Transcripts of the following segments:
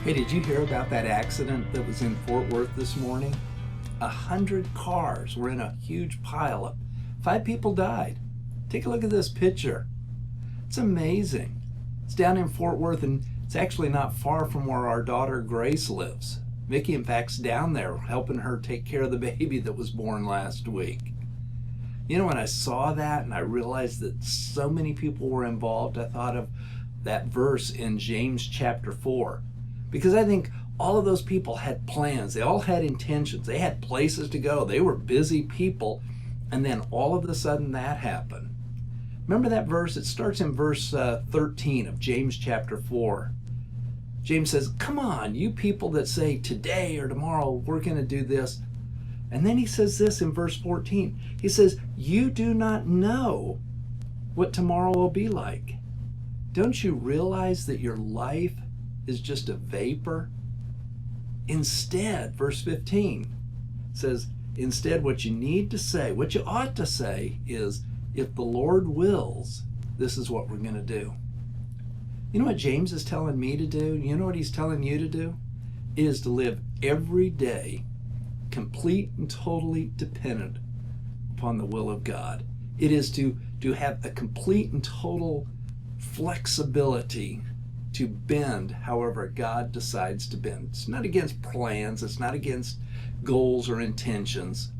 Hey, did you hear about that accident that was in Fort Worth this morning? 100 cars were in a huge pileup. 5 people died. Take a look at this picture. It's amazing. It's down in Fort Worth, and it's actually not far from where our daughter Grace lives. Mickey, in fact, is down there helping her take care of the baby that was born last week. You know, when I saw that and I realized that so many people were involved, I thought of that verse in James chapter 4. Because I think all of those people had plans. They all had intentions. They had places to go. They were busy people. And then all of a sudden that happened. Remember that verse? It starts in verse 13 of James chapter 4. James says, come on, you people that say today or tomorrow we're going to do this. And then he says this in verse 14. He says, you do not know what tomorrow will be like. Don't you realize that your life is just a vapor? Instead, verse 15 says, instead what you need to say, what you ought to say is, if the Lord wills, this is what we're going to do. You know what James is telling me to do? You know what he's telling you to do? It is to live every day complete and totally dependent upon the will of God. It is to have a complete and total flexibility to bend however God decides to bend. It's not against plans, it's not against goals or intentions.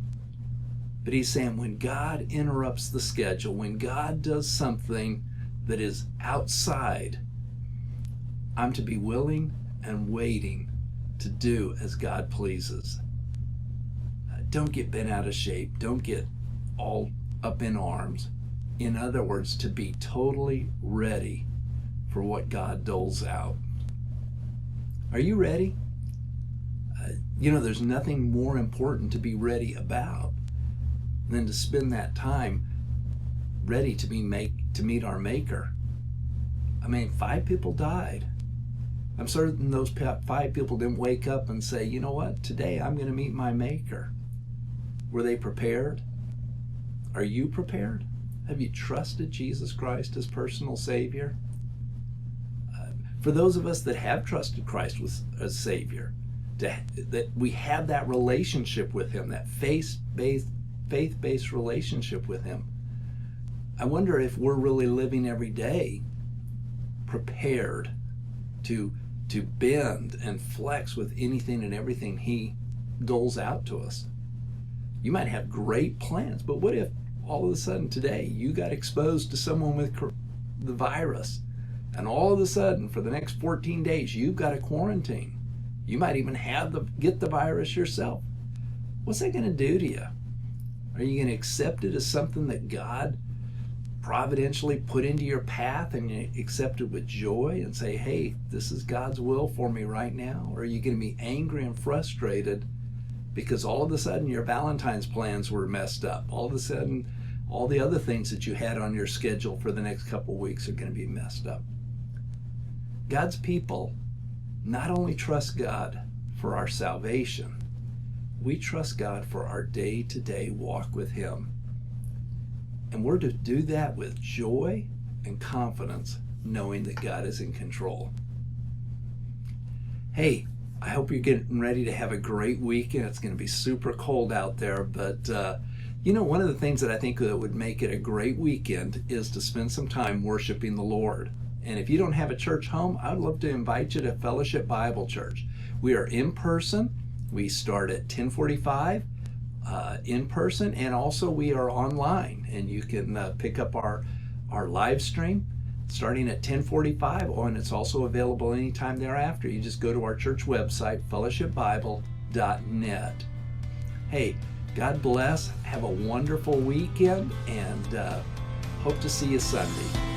But he's saying when God interrupts the schedule, when God does something that is outside, I'm to be willing and waiting to do as God pleases. Don't get bent out of shape. Don't get all up in arms. In other words, to be totally ready for what God doles out. Are you ready? You know, there's nothing more important to be ready about than to spend that time ready to meet our Maker. I mean, 5 people died. I'm certain those 5 people didn't wake up and say, you know what, today I'm going to meet my Maker. Were they prepared? Are you prepared? Have you trusted Jesus Christ as personal Savior? For those of us that have trusted Christ as Savior, that we have that relationship with Him, that faith-based relationship with Him, I wonder if we're really living every day prepared to bend and flex with anything and everything He doles out to us. You might have great plans, but what if all of a sudden today you got exposed to someone with the virus, and all of a sudden for the next 14 days you've got to quarantine? You might even get the virus yourself. What's that going to do to you? Are you going to accept it as something that God providentially put into your path and you accept it with joy and say, hey, this is God's will for me right now? Or are you going to be angry and frustrated because all of a sudden your Valentine's plans were messed up? All of a sudden, all the other things that you had on your schedule for the next couple of weeks are going to be messed up. God's people not only trust God for our salvation, we trust God for our day-to-day walk with Him. And we're to do that with joy and confidence, knowing that God is in control. Hey, I hope you're getting ready to have a great weekend. It's going to be super cold out there, but you know, one of the things that I think that would make it a great weekend is to spend some time worshiping the Lord. And if you don't have a church home, I'd love to invite you to Fellowship Bible Church. We are in person. We start at 10:45 in person, and also we are online, and you can pick up our live stream starting at 10:45, and it's also available anytime thereafter. You just go to our church website, fellowshipbible.net. Hey, God bless. Have a wonderful weekend, and hope to see you Sunday.